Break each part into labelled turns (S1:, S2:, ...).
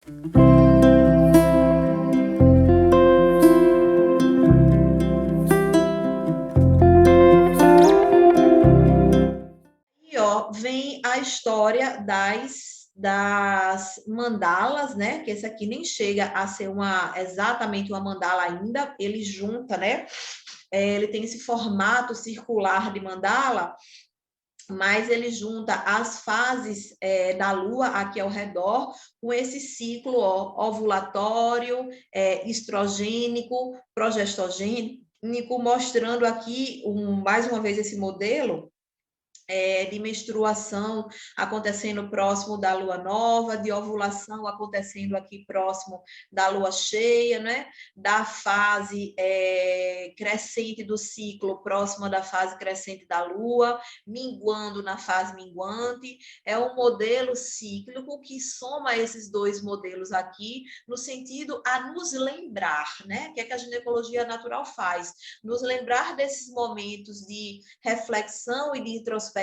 S1: E ó, vem a história das mandalas, né? Que esse aqui nem chega a ser exatamente uma mandala ainda, ele junta, né? Ele tem esse formato circular de mandala, mas ele junta as fases da Lua aqui ao redor com esse ciclo ovulatório, estrogênico, progestogênico, mostrando aqui mais uma vez esse modelo de menstruação acontecendo próximo da lua nova, de ovulação acontecendo aqui próximo da lua cheia, né? Da fase crescente do ciclo próxima da fase crescente da lua, minguando na fase minguante. É um modelo cíclico que soma esses dois modelos aqui no sentido a nos lembrar, né? O que é que a ginecologia natural faz? Nos lembrar desses momentos de reflexão e de introspecção.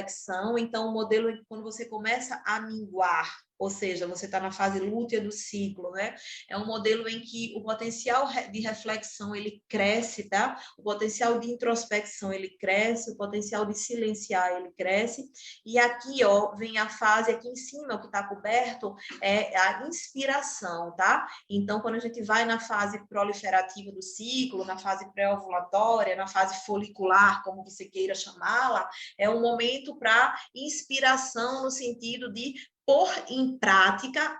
S1: Então, o modelo é quando você começa a minguar, ou seja, você está na fase lútea do ciclo, né? É um modelo em que o potencial de reflexão ele cresce, tá? O potencial de introspecção ele cresce, o potencial de silenciar ele cresce. E aqui, ó, vem a fase aqui em cima, o que está coberto é a inspiração, tá? Então, quando a gente vai na fase proliferativa do ciclo, na fase pré-ovulatória, na fase folicular, como você queira chamá-la, é um momento para inspiração no sentido de pôr em prática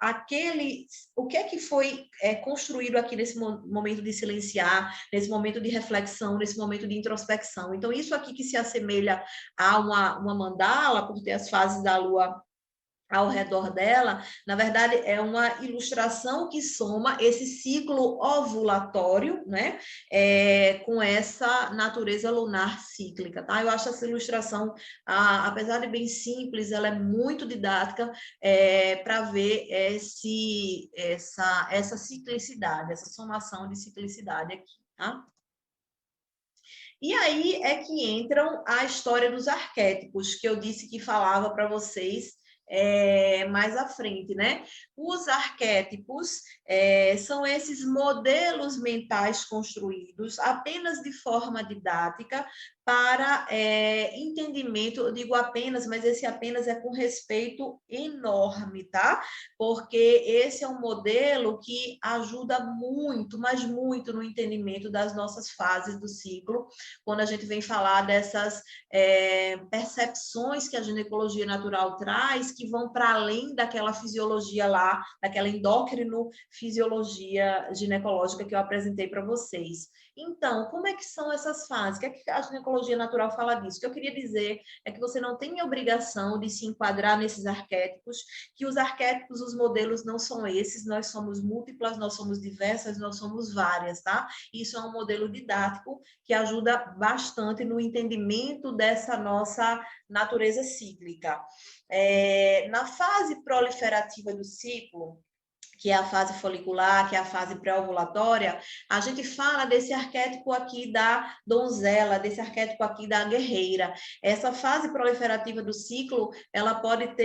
S1: o que é que foi construído aqui nesse momento de silenciar, nesse momento de reflexão, nesse momento de introspecção. Então, isso aqui que se assemelha a uma mandala, por ter as fases da Lua ao redor dela, na verdade, é uma ilustração que soma esse ciclo ovulatório, né, com essa natureza lunar cíclica, tá? Eu acho essa ilustração, apesar de bem simples, ela é muito didática para ver essa ciclicidade, essa somação de ciclicidade aqui, tá? E aí é que entram a história dos arquétipos, que eu disse que falava para vocês mais à frente, né? Os arquétipos são esses modelos mentais construídos apenas de forma didática para entendimento, eu digo apenas, mas esse apenas é com respeito enorme, tá? Porque esse é um modelo que ajuda muito, mas muito no entendimento das nossas fases do ciclo, quando a gente vem falar dessas percepções que a ginecologia natural traz, que vão para além daquela fisiologia lá, daquela endócrino-fisiologia ginecológica que eu apresentei para vocês. Então, como é que são essas fases? O que é que a ginecologia natural fala disso? O que eu queria dizer é que você não tem obrigação de se enquadrar nesses arquétipos, que os arquétipos, os modelos não são esses, nós somos múltiplas, nós somos diversas, nós somos várias, tá? Isso é um modelo didático que ajuda bastante no entendimento dessa nossa natureza cíclica. Na fase proliferativa do ciclo, que é a fase folicular, que é a fase pré-ovulatória, a gente fala desse arquétipo aqui da donzela, desse arquétipo aqui da guerreira. Essa fase proliferativa do ciclo, ela pode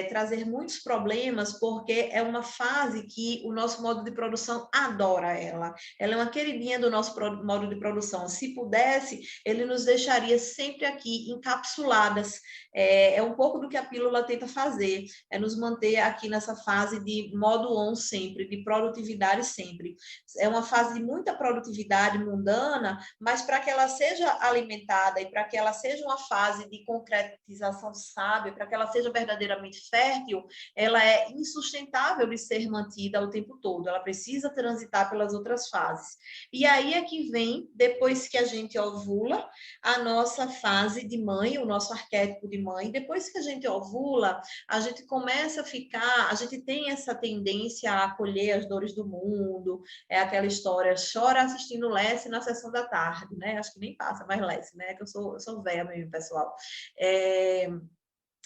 S1: trazer muitos problemas, porque é uma fase que o nosso modo de produção adora ela. Ela é uma queridinha do nosso modo de produção. Se pudesse, ele nos deixaria sempre aqui encapsuladas. É um pouco do que a pílula tenta fazer, é nos manter aqui nessa fase de modo on sempre, de produtividade sempre. É uma fase de muita produtividade mundana, mas para que ela seja alimentada e para que ela seja uma fase de concretização sábia, para que ela seja verdadeiramente fértil, ela é insustentável de ser mantida o tempo todo, ela precisa transitar pelas outras fases. E aí é que vem, depois que a gente ovula, a nossa fase de mãe, o nosso arquétipo de mãe. Depois que a gente ovula, a gente começa a ficar, a gente tem essa tendência a acolher as dores do mundo, é aquela história, chora assistindo Lessie na sessão da tarde, né? Acho que nem passa mais Lessie, né? Que eu sou velha mesmo, pessoal.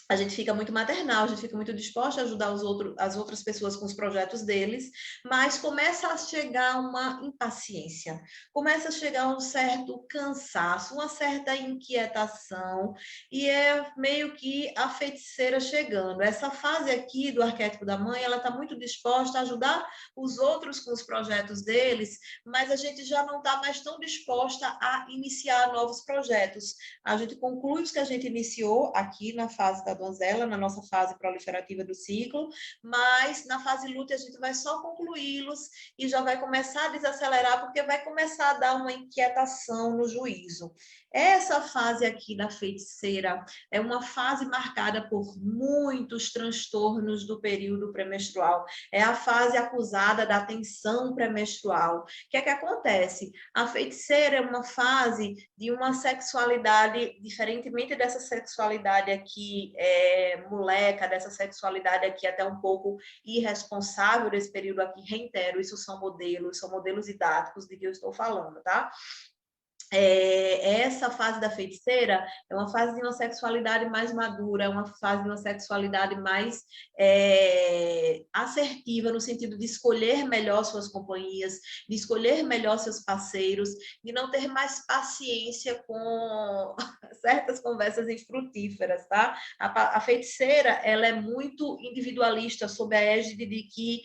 S1: a gente fica muito maternal, a gente fica muito disposta a ajudar as outras pessoas com os projetos deles, mas começa a chegar uma impaciência, começa a chegar um certo cansaço, uma certa inquietação, e é meio que a feiticeira chegando. Essa fase aqui do arquétipo da mãe, ela está muito disposta a ajudar os outros com os projetos deles, mas a gente já não está mais tão disposta a iniciar novos projetos. A gente conclui os que a gente iniciou aqui na fase da donzela, na nossa fase proliferativa do ciclo, mas na fase lútea a gente vai só concluí-los e já vai começar a desacelerar, porque vai começar a dar uma inquietação no juízo. Essa fase aqui da feiticeira é uma fase marcada por muitos transtornos do período pré-menstrual. É a fase acusada da tensão pré-menstrual. O que é que acontece? A feiticeira é uma fase de uma sexualidade, diferentemente dessa sexualidade aqui moleca, dessa sexualidade aqui até um pouco irresponsável desse período aqui, reitero, isso são modelos didáticos de que eu estou falando, tá? Essa fase da feiticeira é uma fase de uma sexualidade mais madura, é uma fase de uma sexualidade mais assertiva, no sentido de escolher melhor suas companhias, de escolher melhor seus parceiros, de não ter mais paciência com certas conversas infrutíferas, tá? A feiticeira, ela é muito individualista, sob a égide de que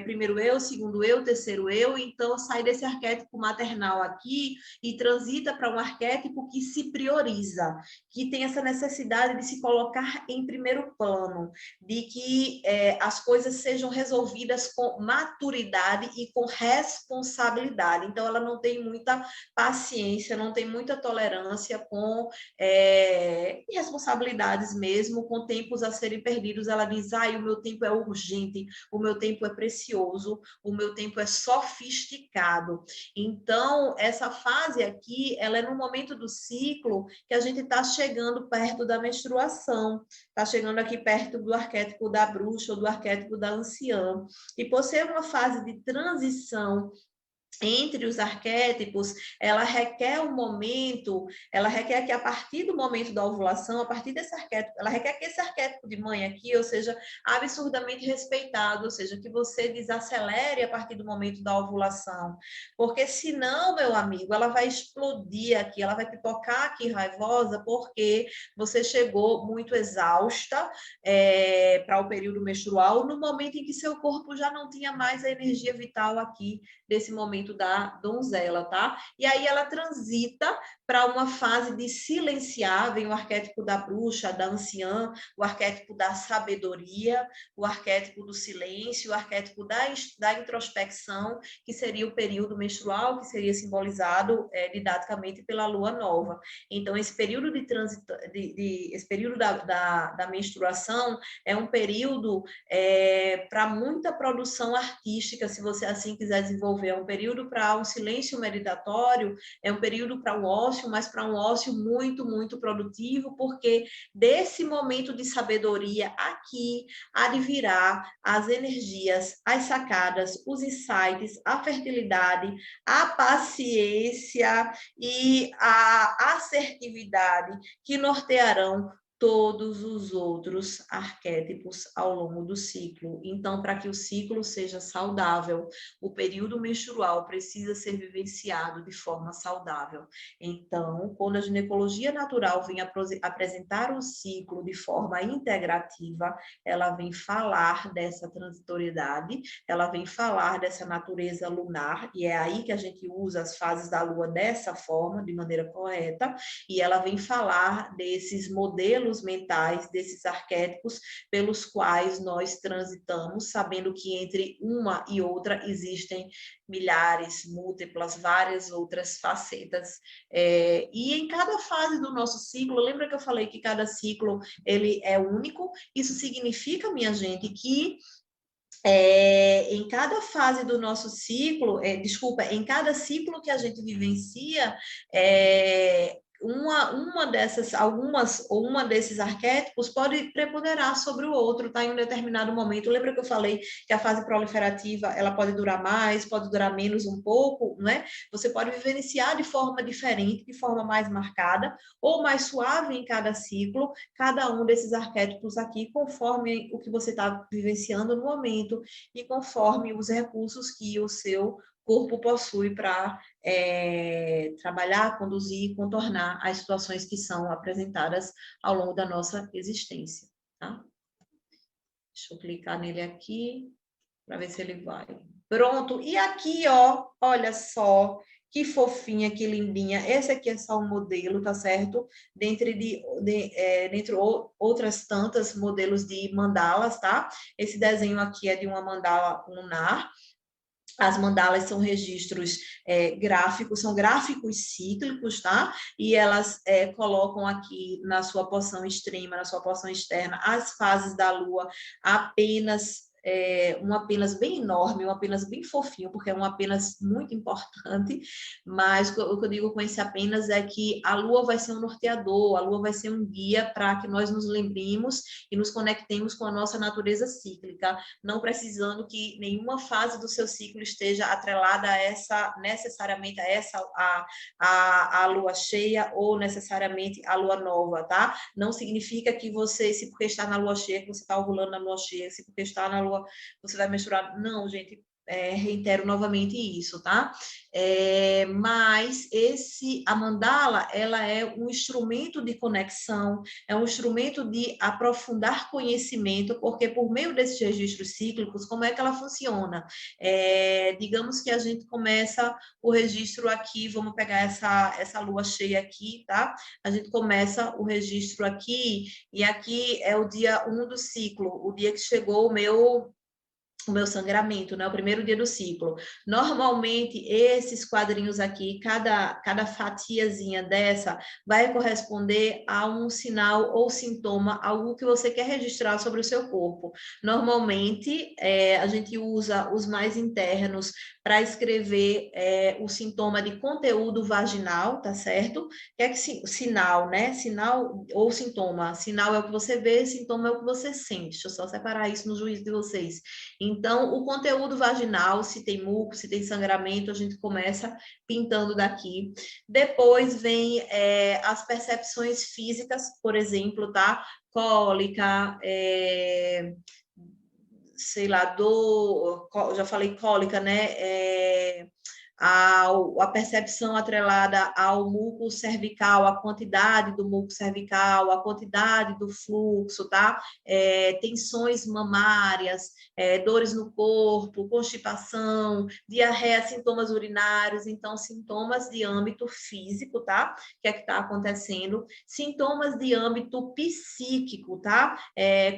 S1: primeiro eu, segundo eu, terceiro eu, então sai desse arquétipo maternal aqui e transita para um arquétipo que se prioriza, que tem essa necessidade de se colocar em primeiro plano, de que as coisas sejam resolvidas com maturidade e com responsabilidade. Então, ela não tem muita paciência, não tem muita tolerância com irresponsabilidades mesmo, com tempos a serem perdidos. Ela diz, o meu tempo é urgente, o meu tempo é precioso, o meu tempo é sofisticado. Então, essa fase aqui, ela é no momento do ciclo que a gente está chegando perto da menstruação, está chegando aqui perto do arquétipo da bruxa ou do arquétipo da anciã. E por ser uma fase de transição entre os arquétipos, ela requer um momento, ela requer que a partir do momento da ovulação, a partir desse arquétipo, ela requer que esse arquétipo de mãe aqui, ou seja, absurdamente respeitado, ou seja, que você desacelere a partir do momento da ovulação, porque senão, meu amigo, ela vai explodir aqui, ela vai pipocar aqui raivosa, porque você chegou muito exausta para o período menstrual, no momento em que seu corpo já não tinha mais a energia vital aqui, desse momento da donzela, tá? E aí ela transita para uma fase de silenciar, vem o arquétipo da bruxa, da anciã, o arquétipo da sabedoria, o arquétipo do silêncio, o arquétipo da introspecção, que seria o período menstrual, que seria simbolizado didaticamente pela lua nova. Então, esse período de trânsito, esse período da menstruação é um período para muita produção artística, se você assim quiser desenvolver. É um período para um silêncio meditatório, é um período para um ócio, mas para um ócio muito, muito produtivo, porque desse momento de sabedoria aqui advirá as energias, as sacadas, os insights, a fertilidade, a paciência e a assertividade que nortearão todos os outros arquétipos ao longo do ciclo. Então, para que o ciclo seja saudável, o período menstrual precisa ser vivenciado de forma saudável. Então, quando a ginecologia natural vem apresentar o ciclo de forma integrativa, ela vem falar dessa transitoriedade, ela vem falar dessa natureza lunar, e é aí que a gente usa as fases da lua dessa forma, de maneira correta, e ela vem falar desses modelos mentais, desses arquétipos pelos quais nós transitamos, sabendo que entre uma e outra existem milhares, múltiplas, várias outras facetas. E em cada fase do nosso ciclo, lembra que eu falei que cada ciclo ele é único? Isso significa, minha gente, que em cada fase do nosso ciclo, em cada ciclo que a gente vivencia, uma desses arquétipos pode preponderar sobre o outro, tá? Em um determinado momento. Lembra que eu falei que a fase proliferativa, ela pode durar mais, pode durar menos um pouco, né? Você pode vivenciar de forma diferente, de forma mais marcada, ou mais suave em cada ciclo, cada um desses arquétipos aqui, conforme o que você está vivenciando no momento e conforme os recursos que o seu corpo possui para trabalhar, conduzir, contornar as situações que são apresentadas ao longo da nossa existência, tá? Deixa eu clicar nele aqui para ver se ele vai. Pronto. E aqui, ó, olha só que fofinha, que lindinha. Esse aqui é só um modelo, tá certo? Dentre outras tantas modelos de mandalas, tá? Esse desenho aqui é de uma mandala lunar. As mandalas são registros gráficos, são gráficos cíclicos, tá? E elas colocam aqui na sua porção extrema, na sua porção externa, as fases da Lua apenas um apenas bem enorme, um apenas bem fofinho, porque é um apenas muito importante, mas o que eu digo com esse apenas é que a Lua vai ser um norteador, a Lua vai ser um guia para que nós nos lembremos e nos conectemos com a nossa natureza cíclica, não precisando que nenhuma fase do seu ciclo esteja atrelada a necessariamente a lua cheia ou necessariamente a lua nova, tá? Não significa que você, se porque está na lua cheia, que você está ovulando na lua cheia, se porque está na lua, você vai menstruar. Não, gente, reitero novamente isso, tá? Mas a mandala, ela é um instrumento de conexão, é um instrumento de aprofundar conhecimento, porque por meio desses registros cíclicos, como é que ela funciona? Digamos que a gente começa o registro aqui, vamos pegar essa lua cheia aqui, tá? A gente começa o registro aqui, e aqui é o dia 1 do ciclo, o dia que chegou o meu sangramento, né? O primeiro dia do ciclo. Normalmente, esses quadrinhos aqui, cada fatiazinha dessa vai corresponder a um sinal ou sintoma, algo que você quer registrar sobre o seu corpo. Normalmente, a gente usa os mais internos para escrever o sintoma de conteúdo vaginal, tá certo? Que é que sinal, né? Sinal ou sintoma. Sinal é o que você vê, sintoma é o que você sente. Deixa eu só separar isso no juízo de vocês. Então, o conteúdo vaginal, se tem muco, se tem sangramento, a gente começa pintando daqui. Depois vem as percepções físicas, por exemplo, tá? Cólica, sei lá, dor, já falei cólica, né? A percepção atrelada ao muco cervical, a quantidade do muco cervical, a quantidade do fluxo, tá? Tensões mamárias, dores no corpo, constipação, diarreia, sintomas urinários, então sintomas de âmbito físico, tá? Que é que está acontecendo. Sintomas de âmbito psíquico, tá?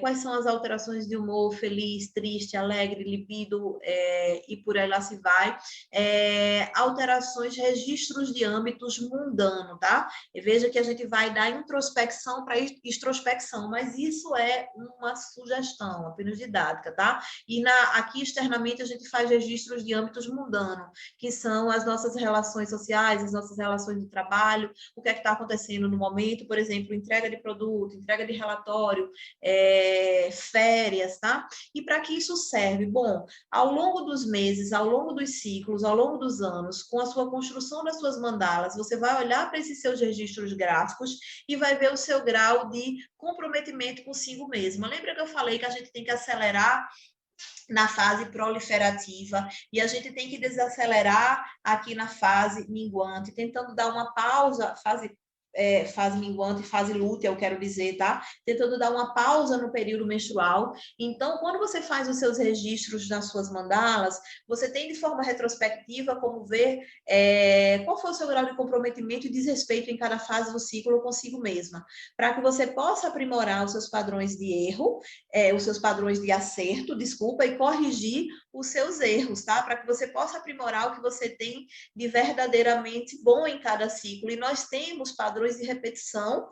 S1: Quais são as alterações de humor, feliz, triste, alegre, libido, e por aí lá se vai. Alterações, registros de âmbitos mundano, tá? E veja que a gente vai dar introspecção para extrospecção, mas isso é uma sugestão, apenas didática, tá? E aqui externamente a gente faz registros de âmbitos mundano, que são as nossas relações sociais, as nossas relações de trabalho, o que é que está acontecendo no momento, por exemplo, entrega de produto, entrega de relatório, férias, tá? E para que isso serve? Bom, ao longo dos meses, ao longo dos ciclos, ao longo dos anos, com a sua construção das suas mandalas, você vai olhar para esses seus registros gráficos e vai ver o seu grau de comprometimento consigo mesma. Lembra que eu falei que a gente tem que acelerar na fase proliferativa e a gente tem que desacelerar aqui na fase minguante, tentando dar uma pausa, fase minguante, fase lútea, eu quero dizer, tá? Tentando dar uma pausa no período menstrual. Então, quando você faz os seus registros nas suas mandalas, você tem de forma retrospectiva como ver qual foi o seu grau de comprometimento e desrespeito em cada fase do ciclo consigo mesma, para que você possa aprimorar os seus padrões de erro, os seus padrões de acerto, desculpa, e corrigir os seus erros, tá? Para que você possa aprimorar o que você tem de verdadeiramente bom em cada ciclo. E nós temos padrões de repetição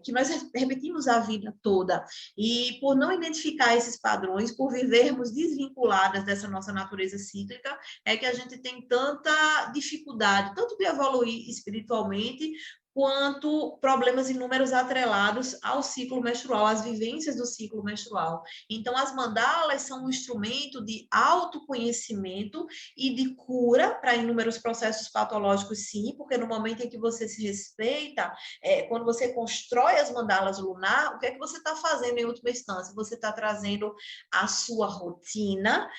S1: que nós repetimos a vida toda. E por não identificar esses padrões, por vivermos desvinculadas dessa nossa natureza cíclica, é que a gente tem tanta dificuldade, tanto de evoluir espiritualmente, quanto problemas inúmeros atrelados ao ciclo menstrual, às vivências do ciclo menstrual. Então, as mandalas são um instrumento de autoconhecimento e de cura para inúmeros processos patológicos, sim, porque no momento em que você se respeita, quando você constrói as mandalas lunar, o que é que você está fazendo em última instância? Você está trazendo a sua rotina,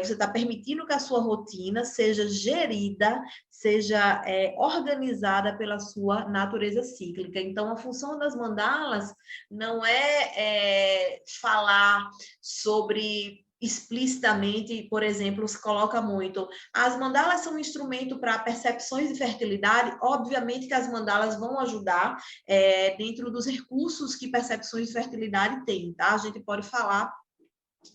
S1: você está permitindo que a sua rotina seja gerida, seja organizada pela sua natureza cíclica. Então, a função das mandalas não é falar sobre explicitamente, por exemplo, se coloca muito. As mandalas são um instrumento para percepções de fertilidade. Obviamente que as mandalas vão ajudar dentro dos recursos que percepções de fertilidade têm, tá? A gente pode falar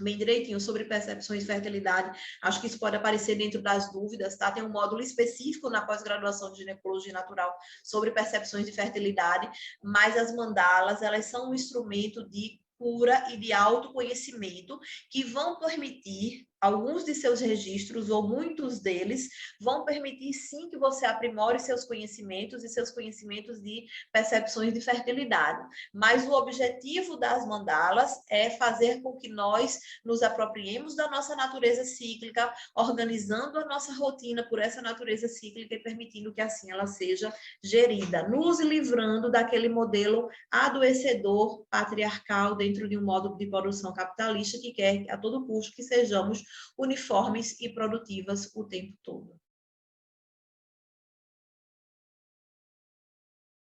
S1: bem direitinho sobre percepções de fertilidade. Acho que isso pode aparecer dentro das dúvidas, tá? Tem um módulo específico na pós-graduação de ginecologia natural sobre percepções de fertilidade, mas as mandalas, elas são um instrumento de cura e de autoconhecimento que vão permitir alguns de seus registros, ou muitos deles, vão permitir sim que você aprimore seus conhecimentos e seus conhecimentos de percepções de fertilidade. Mas o objetivo das mandalas é fazer com que nós nos apropriemos da nossa natureza cíclica, organizando a nossa rotina por essa natureza cíclica e permitindo que assim ela seja gerida, nos livrando daquele modelo adoecedor, patriarcal, dentro de um modo de produção capitalista que quer a todo custo que sejamos uniformes e produtivas o tempo todo.